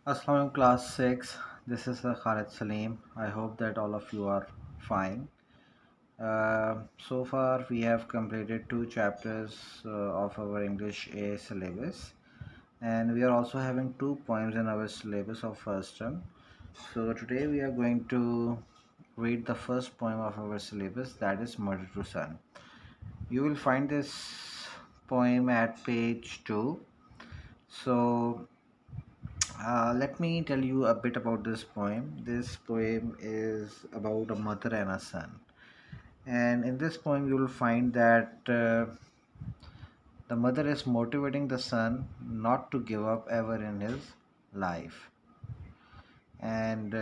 Assalamualaikum class 6. This is Khalid Salim. I hope that all of you are fine. So far we have completed two chapters of our English A syllabus, and we are also having two poems in our syllabus of first term. So today we are going to read the first poem of our syllabus, that is Murder to Sun. You will find this poem at page 2. So let me tell you a bit about this poem. This poem is about a mother and a son. And in this poem, you will find that the mother is motivating the son not to give up ever in his life. And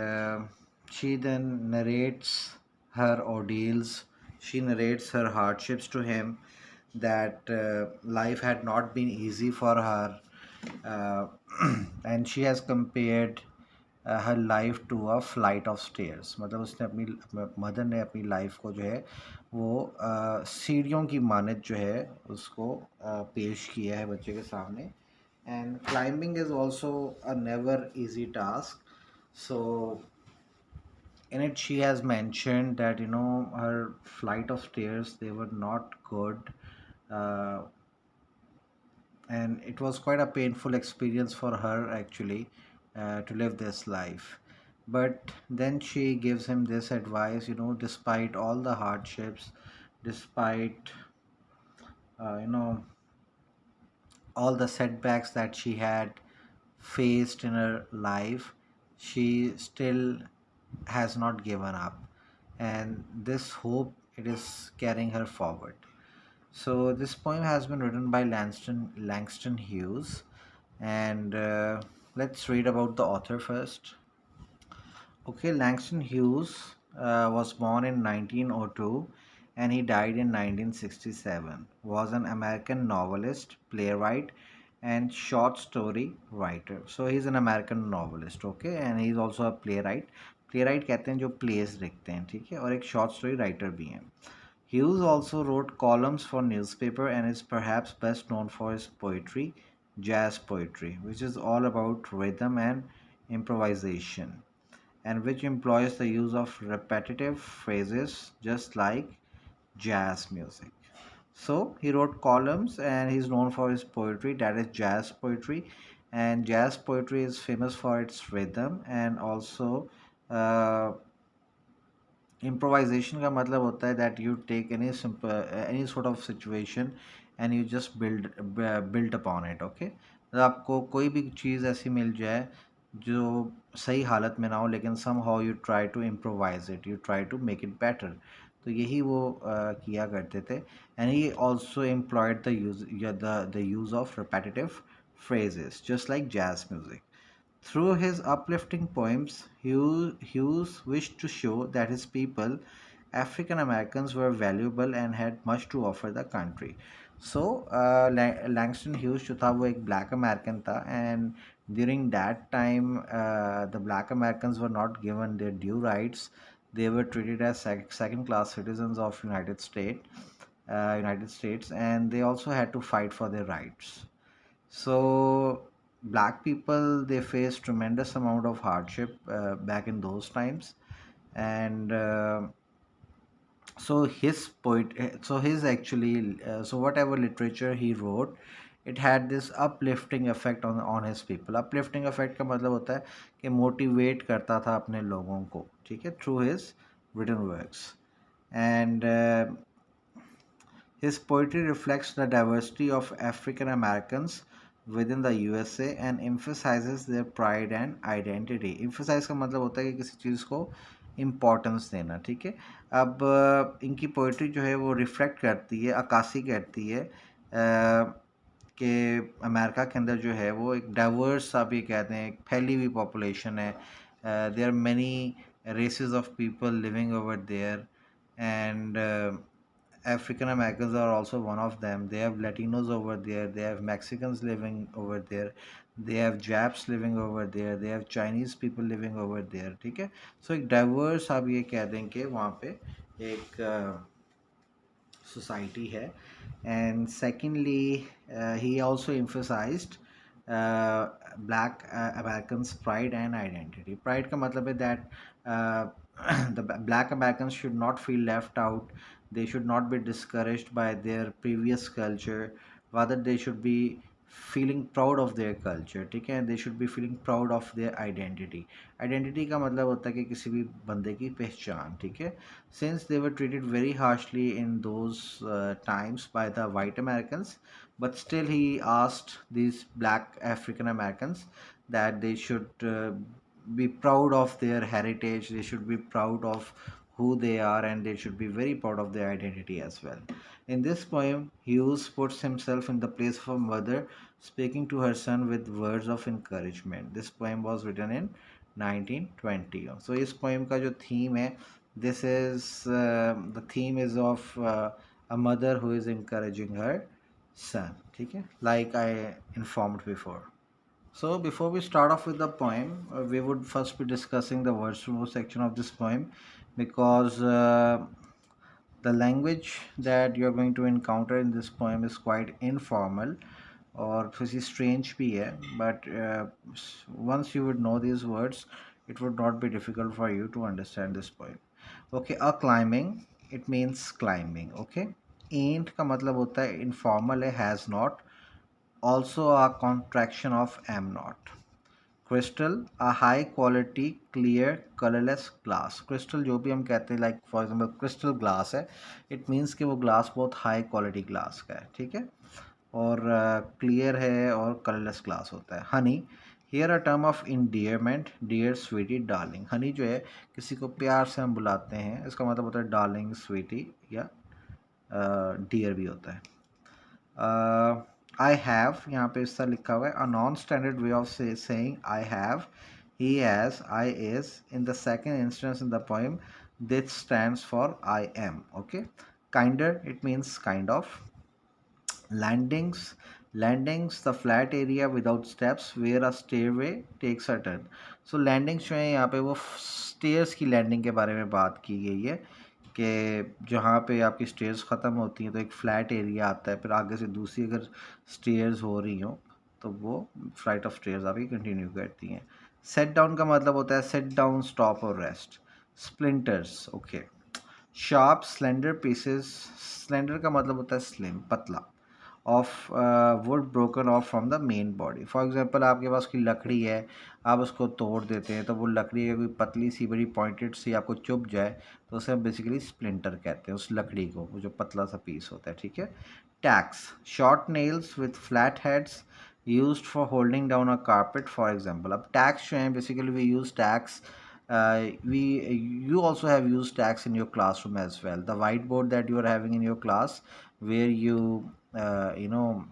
she then narrates her ordeals, she narrates her hardships to him, that life had not been easy for her, uh, and she has compared her life to a flight of stairs. मतलब उसने अपनी mother ने अपनी life को जो है वो सीढ़ियों की मानद जो है उसको पेश किया है बच्चे के सामने. And climbing is also a never easy task. So in it she has mentioned that her flight of stairs, they were not good, uh, and it was quite a painful experience for her actually, to live this life. But then she gives him this advice, despite all the hardships, despite uh, you know all the setbacks that she had faced in her life, she still has not given up, and this hope, it is carrying her forward. So this poem has been written by Langston Hughes, and let's read about the author first. Okay, Langston Hughes was born in 1902 and he died in 1967. Was an American novelist, playwright, and short story writer. So he's an American novelist, okay, and he's also a playwright. Playwright कहते हैं जो place लिखते हैं, ठीक है, और एक short story writer भी हैं. Hughes also wrote columns for newspaper and is perhaps best known for his poetry, jazz poetry, which is all about rhythm and improvisation, and which employs the use of repetitive phrases just like jazz music. So he wrote columns and he's known for his poetry, that is jazz poetry. And jazz poetry is famous for its rhythm and also uh, improvisation का मतलब होता है that you take any sort of situation and you just build upon it. Okay, मतलब आपको कोई भी चीज़ ऐसी मिल जाए जो सही हालत में ना हो, लेकिन somehow you try to improvise it, you try to make it better. तो यही वो किया करते थे. And he also employed the use of repetitive phrases just like jazz music. Through his uplifting poems, Hughes wished to show that his people, African Americans, were valuable and had much to offer the country. So, Langston Hughes जो था वो एक Black American था, and during that time, the Black Americans were not given their due rights. They were treated as second-class citizens of United States, and they also had to fight for their rights. So black people, they faced tremendous amount of hardship back in those times, and so his actually so whatever literature he wrote, it had this uplifting effect on his people. Uplifting effect का मतलब होता है कि motivate करता था अपने लोगों को, ठीक है, through his written works. And his poetry reflects the diversity of African Americans within the USA and emphasizes their pride and identity. Emphasize का मतलब होता है कि किसी चीज़ को इम्पोर्टेंस देना, ठीक है. अब इनकी पोइट्री जो है वो रिफ्लेक्ट करती है, अक्कासी करती है कि अमेरिका के अंदर जो है वो एक डाइवर्स, आप ये कहते हैं, एक फैली हुई पॉपुलेशन है. There are many races of people living over there, and African Americans are also one of them. They have Latinos over there. They have Mexicans living over there. They have Japs living over there. They have Chinese people living over there. ठीक है. So एक diverse, आप ये कह दें कि वहाँ पे एक society है. And secondly, he also emphasized black Americans pride and identity. Pride का मतलब है that the black Americans should not feel left out. They should not be discouraged by their previous culture. Rather, they should be feeling proud of their culture. ठीक है, they should be feeling proud of their identity. Identity का मतलब होता है कि किसी भी बंदे की पहचान. ठीक है, since they were treated very harshly in those times by the white Americans, but still he asked these black African Americans that they should be proud of their heritage, they should be proud of who they are, and they should be very proud of their identity as well. In this poem, Hughes puts himself in the place of a mother speaking to her son with words of encouragement. This poem was written in 1920. So इस poem का जो theme है, this is the theme is of a mother who is encouraging her son. ठीक है, like I informed before. So before we start off with the poem, we would first be discussing the verse to verse section of this poem, because the language that you're going to encounter in this poem is quite informal और थोड़ी strange भी है, but once you would know these words, it would not be difficult for you to understand this poem. Okay, a climbing, it means climbing. Okay, ain't का मतलब होता है informal है, has not, also a contraction of am not. Crystal, a high quality clear colorless glass. Crystal जो भी हम कहते हैं, like for example crystal glass है, it means कि वो glass बहुत high quality glass का है. ठीक है, और clear है और colorless glass होता है. Honey, here a term of endearment, dear sweetie darling. Honey जो है किसी को प्यार से हम बुलाते हैं, इसका मतलब होता है darling, sweetie या dear भी होता है. आई हैव, यहाँ पे इस तरह लिखा हुआ है, a non standard way of saying I have, he has, I is. In the second instance in the poem, this stands for I am. Okay, kinder, it means kind of. Landings, the flat area without steps where a stairway takes a turn. So landings जो है यहाँ पे वो stairs की landing के बारे में बात की गई है, कि जहाँ पे आपकी स्टेयर्स ख़त्म होती हैं तो एक फ्लैट एरिया आता है, फिर आगे से दूसरी अगर स्टेयर्स हो रही हों तो वो फ्लाइट ऑफ स्टेयर्स आपकी कंटिन्यू करती हैं. सेट डाउन का मतलब होता है सेट डाउन, स्टॉप और rest. Splinters, okay. Sharp slender pieces, slender का मतलब होता है स्लिम, पतला. Of would broken of from the main body. For example आपके पास कोई लकड़ी है, आप उसको तोड़ देते हैं तो वो लकड़ी अगर कोई पतली सी बड़ी पॉइंटेड सी आपको चुभ जाए तो उसे हम बेसिकली स्प्लिंटर कहते हैं उस लकड़ी को, वो जो पतला सा पीस होता है. ठीक है. Tax, short nails with flat heads used for holding down a carpet, for example. अब टैक्स जो हैं, basically we use tags. We You also have used tags in your classroom as well. The whiteboard that you are having in your class, where you you know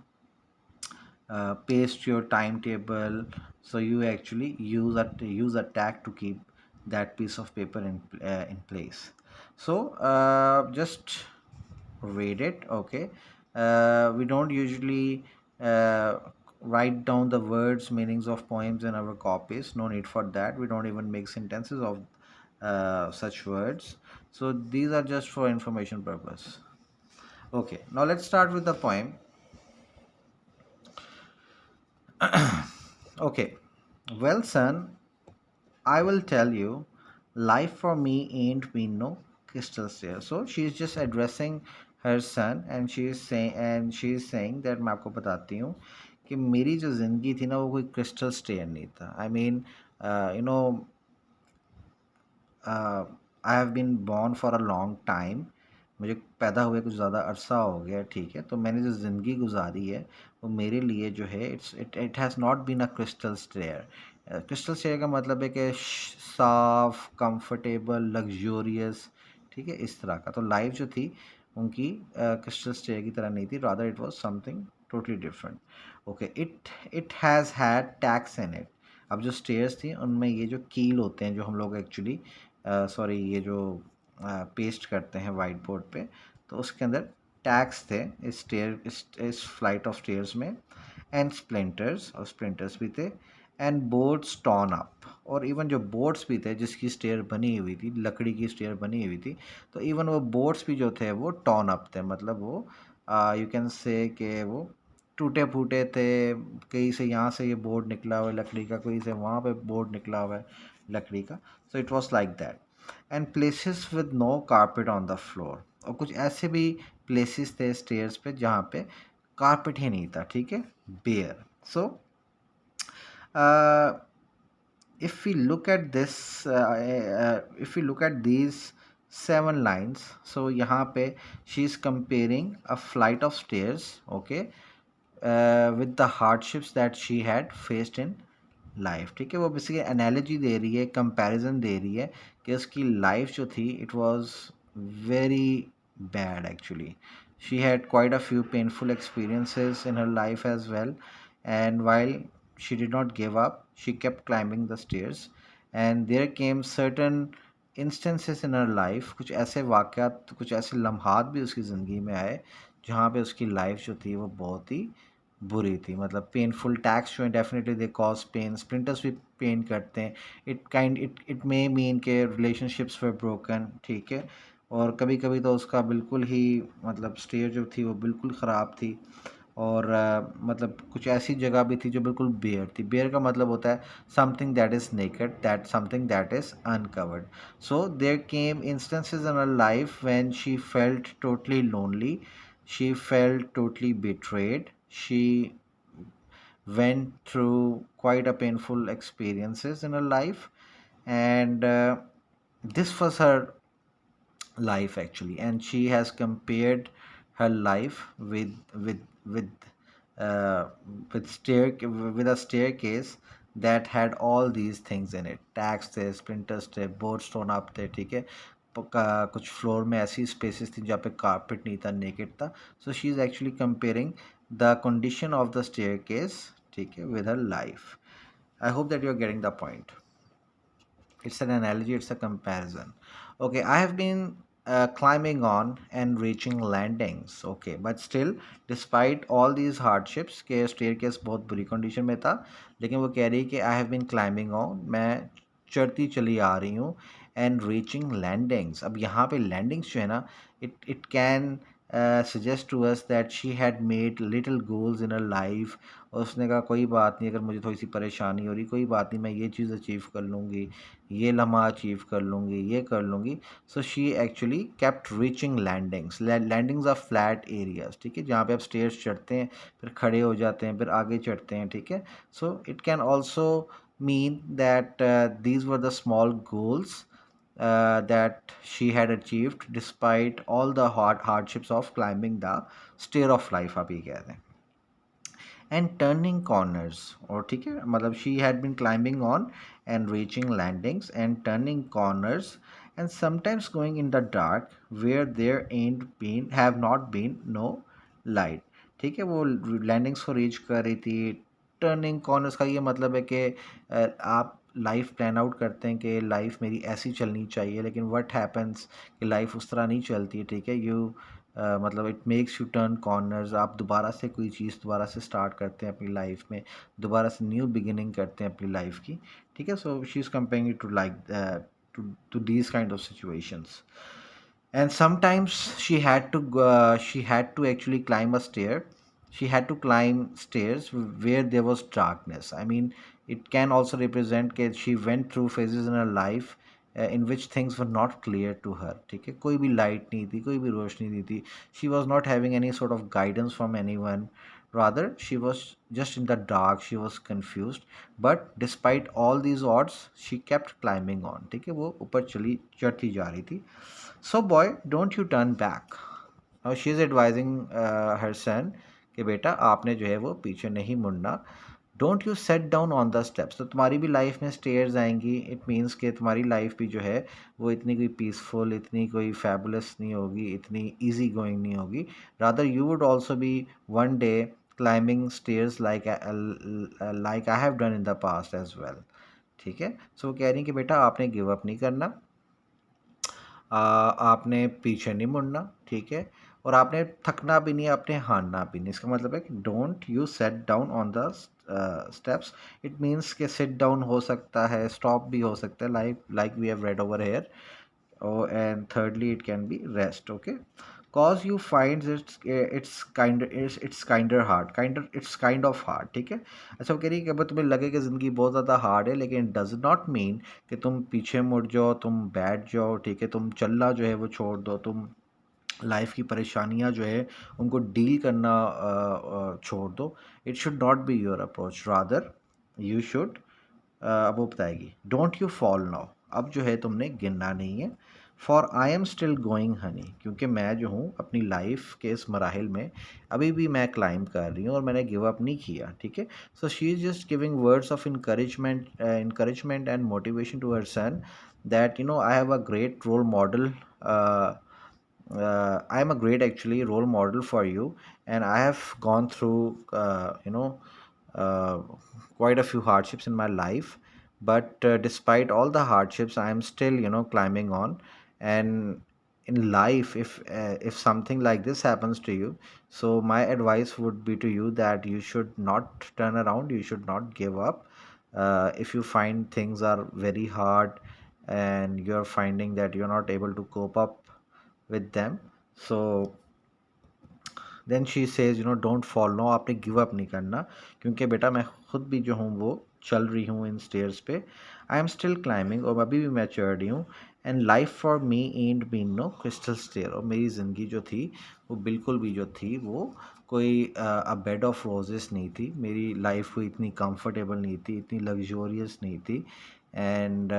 paste your timetable, so you actually use a tag to keep that piece of paper in place. So just read it. Okay, we don't usually write down the words meanings of poems in our copies. No need for that. We don't even make sentences of such words. So these are just for information purpose. Okay, now let's start with the poem. Okay, well, son, I will tell you, life for me ain't been no crystal stair. So she's just addressing her son, and she is saying that मैं आपको बताती हूँ कि मेरी जो ज़िंदगी थी ना वो कोई क्रिस्टल स्टेयर नहीं था. I mean, you know, I have been born for a long time. मुझे पैदा हुए कुछ ज़्यादा अरसा हो गया. ठीक है, तो मैंने जो ज़िंदगी गुजारी है वो मेरे लिए जो है it has not been a crystal stair. Crystal stair का मतलब है कि साफ, कंफर्टेबल, लग्जूरियस. ठीक है, इस तरह का. तो लाइफ जो थी उनकी क्रिस्टल स्टेयर की तरह नहीं थी, rather it was something totally different. Okay, it has had tax in it. अब जो स्टेयर्स थी उनमें ये जो कील होते हैं जो हम लोग एक्चुअली सॉरी ये जो पेस्ट करते हैं वाइट बोर्ड पे, तो उसके अंदर टैग्स थे इस फ्लाइट ऑफ स्टेयर्स में. एंड स्प्लिंटर्स, और स्प्लिंटर्स भी थे. एंड बोर्ड्स टॉर्न अप, और इवन जो बोर्ड्स भी थे जिसकी स्टेयर बनी हुई थी, लकड़ी की स्टेयर बनी हुई थी, तो इवन वो बोर्ड्स भी जो थे वो टॉर्न अप थे. मतलब वो यू कैन से कि वो टूटे फूटे थे, कहीं से यहाँ से ये बोर्ड निकला हुआ है लकड़ी का, कहीं से वहाँ पे बोर्ड निकला हुआ है लकड़ी का. So it was like that. And places with no carpet on the floor, और कुछ ऐसे भी प्लेसेस थे स्टेयर्स पे जहाँ पे कारपेट ही नहीं था, ठीक है, bare. So if we look at this if we look at these 7 lines, so यहाँ पे she is comparing a flight of stairs, okay, with the hardships that she had faced in life. ठीक है, वो basically analogy दे रही है, comparison दे रही है कि उसकी लाइफ जो थी it was very bad actually. She had quite a few painful experiences in her life as well, and while she did not give up, she kept climbing the stairs. And there came certain instances in her life, कुछ ऐसे वाक़यात, कुछ ऐसे लम्हात भी उसकी ज़िंदगी में आए जहाँ पे उसकी लाइफ जो थी वो बहुत ही बुरी थी. मतलब पेनफुल टैक्स जो है definitely they cause pain, splinters भी पेन करते हैं. इट मे मीन के रिलेशनशिप्स वर ब्रोकन, ठीक है, और कभी कभी तो उसका बिल्कुल ही मतलब स्टेज जो थी वो बिल्कुल ख़राब थी. और मतलब कुछ ऐसी जगह भी थी जो बिल्कुल बेयर थी. बेयर का मतलब होता है something that is naked, that something that is uncovered. So there came instances in her life when she felt totally lonely, she felt totally betrayed, she went through quite a painful experiences in her life. And this was her life actually, and she has compared her life with uh, with a staircase that had all these things in it. Tax थे, splinters थे, board stone up थे, ठीक है, कुछ floor में ऐसी spaces थी जहाँ पे कारपेट नहीं था, नेकेड था. सो she is actually comparing the condition of the staircase, ठीक है, with her life. I hope that you are getting the point. It's an analogy, it's a comparison. Okay, I have been climbing on and reaching landings. Okay, but still, despite all these hardships, के staircase बहुत बुरी condition में था, लेकिन वो कह रही है कि I have been climbing on, मैं चढ़ती चली आ रही हूँ, and reaching landings. अब यहाँ पे landings जो है ना, it can suggest to us that she had made little goals in her life. और उसने कहा कोई बात नहीं, अगर मुझे थोड़ी सी परेशानी हो रही, कोई बात नहीं, मैं ये चीज़ अचीव कर लूँगी, ये लम्हा अचीव कर लूँगी, ये कर लूँगी. So she actually kept reaching landings. Landings are flat areas, ठीक है, जहाँ पे आप स्टेयर्स चढ़ते हैं, फिर खड़े हो जाते हैं, फिर आगे चढ़ते हैं, ठीक है. So it can also mean that these were the small goals that she had achieved despite all the hardships of climbing the stair of life, आप ये कह रहे हैं. एंड टर्निंग कॉर्नर्स, और ठीक है, मतलब she had been climbing on and reaching landings and turning corners and sometimes going in the dark where there and been have not been no light. ठीक है, वो लैंडिंग्स को रीच कर रही थी. टर्निंग कॉर्नर्स का ये मतलब है कि आप लाइफ प्लान आउट करते हैं कि लाइफ मेरी ऐसी चलनी चाहिए, लेकिन व्हाट हैपन्स कि लाइफ उस तरह नहीं चलती है. ठीक है, यू मतलब it makes U turn corners. आप दोबारा से कोई चीज़ दोबारा से स्टार्ट करते हैं अपनी लाइफ में, दोबारा से न्यू बिगिनिंग करते हैं अपनी लाइफ की. ठीक है, so she is comparing it to like to these kind of situations. And sometimes she had to actually climb a stair. She had to climb stairs where there was darkness. I mean, it can also represent that she went through phases in her life in which things were not clear to her. ठीक है, कोई भी light नहीं थी, कोई भी रोशनी नहीं थी. She was not having any sort of guidance from anyone. Rather, she was just in the dark. She was confused. But despite all these odds, she kept climbing on. ठीक है, वो ऊपर चढ़ती जा रही थी. So boy, don't you turn back. Now she is advising her son कि बेटा आपने जो है वो पीछे नहीं मुड़ना. Don't you set down on the steps. तो तुम्हारी भी लाइफ में स्टेयर्स आएंगी. इट मीन्स कि तुम्हारी लाइफ भी जो है वो इतनी कोई पीसफुल, इतनी कोई फैबुलस नहीं होगी, इतनी इजी गोइंग नहीं होगी. Rather you would also be one day climbing stairs like I have done in the past as well. ठीक है, सो वो कह रही हैं कि बेटा आपने गिव अप नहीं करना, आपने पीछे नहीं मुड़ना. ठीक है, और आपने थकना भी नहीं, आपने हारना भी नहीं. इसका मतलब है कि don't you set down on the steps. It means कि सिट डाउन हो सकता है, स्टॉप भी हो सकता है, like we have read over here. And thirdly it can be rest. Okay, cause you find it's kinder hard, it's kind of hard, ठीक है। अच्छा वो कह रही है कि अगर तुम्हें लगे कि ज़िंदगी बहुत ज़्यादा हार्ड है, लेकिन इट डज नॉट मीन कि तुम पीछे मुड़ जाओ, तुम बैठ जाओ, ठीक है, तुम चलना जो है वो छोड़ दो, तुम लाइफ की परेशानियां जो है उनको डील करना छोड़ दो। It should not be your approach, rather you should, अब वो बताएगी, डोंट यू फॉल नाउ, अब जो है तुमने गिरना नहीं है। For I am still going Honey, क्योंकि मैं जो हूँ अपनी लाइफ के इस मराहिल में अभी भी मैं क्लाइम कर रही हूँ और मैंने गिव अप नहीं किया, ठीक है। So she is just giving words of encouragement and motivation to her son, that I have a great role model, I am a great actually role model for you, and I have gone through uh, quite a few hardships in my life. But despite all the hardships, I am still climbing on. And in life, if something like this happens to you, so my advice would be to you that you should not turn around, you should not give up. If you find things are very hard and you're finding that you're not able to cope up with them, so then she says don't fall, no आपने give up नहीं करना, क्योंकि बेटा मैं खुद भी जो हूँ वो चल रही हूँ इन स्टेयर्स पे, आई एम स्टिल क्लाइंबिंग, और अभी भी मैं चढ़ रही हूँ। And life for me and been no crystal stair, और मेरी ज़िंदगी जो थी वो बिल्कुल भी जो थी वो कोई अ बेड ऑफ रोजेस नहीं थी, मेरी लाइफ कोई इतनी कंफर्टेबल नहीं थी, इतनी लग्जोरियस नहीं थी। And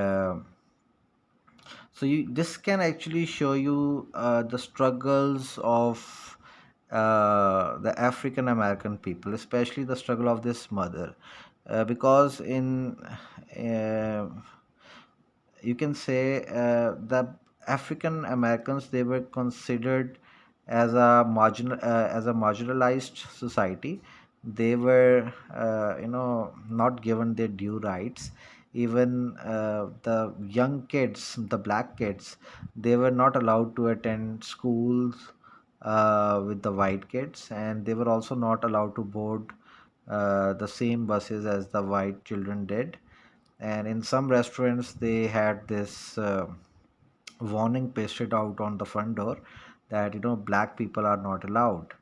so this can actually show you the struggles of the African American people, especially the struggle of this mother, because in uh, you can say the African Americans, they were considered as a marginalized society. They were not given their due rights. Even the young kids, the black kids, they were not allowed to attend schools with the white kids, and they were also not allowed to board the same buses as the white children did. And in some restaurants they had this warning pasted out on the front door that black people are not allowed.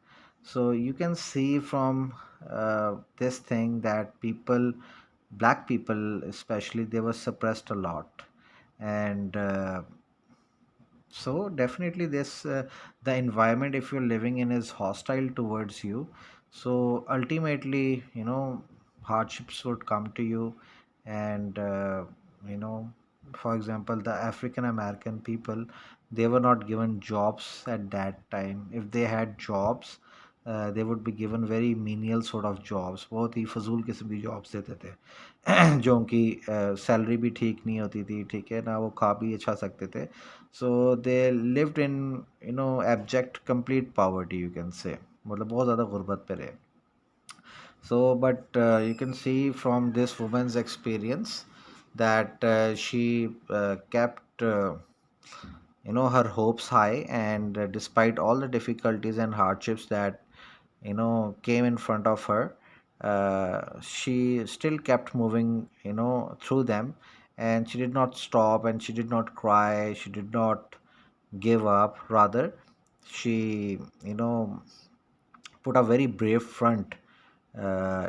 So you can see from this thing that black people especially, they were suppressed a lot. And so definitely this the environment if you're living in is hostile towards you, so ultimately hardships would come to you. And you know for example, the African American people, they were not given jobs at that time. If they had jobs, they would be given very menial sort of jobs, बहुत ही फजूल किस्म की jobs देते थे जो उनकी salary भी ठीक नहीं होती थी, ठीक है ना, वो खा भी अच्छा सकते थे। So they lived in abject complete poverty, you can say, मतलब बहुत ज़्यादा गुर्बत पे रहे। So, but you can see from this woman's experience that she kept her hopes high, and despite all the difficulties and hardships that came in front of her, she still kept moving through them, and she did not stop, and she did not cry, she did not give up, rather she put a very brave front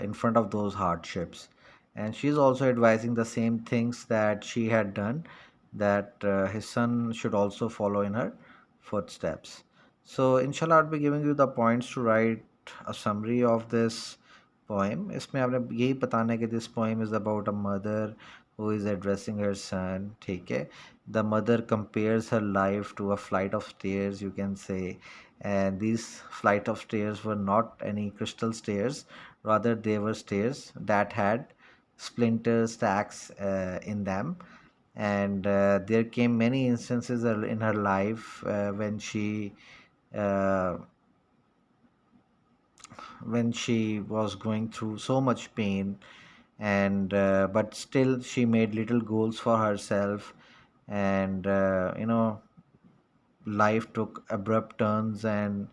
in front of those hardships. And she's also advising the same things that she had done, that his son should also follow in her footsteps. So, inshallah, I'll be giving you the points to write a summary of this poem. इसमें आपने यही बताना है कि this poem is about a mother who is addressing her son, ठीक है। The mother compares her life to a flight of stairs, you can say, and these flight of stairs were not any crystal stairs, rather they were stairs that had splinters, stacks in them. And there came many instances in her life uh, when she was going through so much pain, and but still she made little goals for herself. And life took abrupt turns, and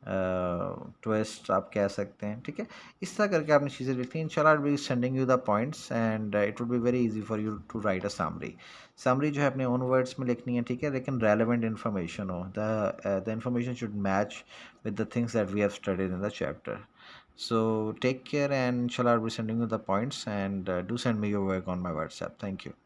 twist आप कह सकते हैं, ठीक है। इस तरह करके आपने चीज़ें लिखनी। इंशाल्लाह I will be sending you the points and it would be very easy for you to write a summary. Summary जो है अपने ओन वर्ड्स में लिखनी है, ठीक है, लेकिन रेलेवेंट इन्फॉर्मेशन हो, the information should match with the things that we have studied in the chapter. So take care, and inshallah I'll be sending you the points, and do send me your work on my WhatsApp. Thank you.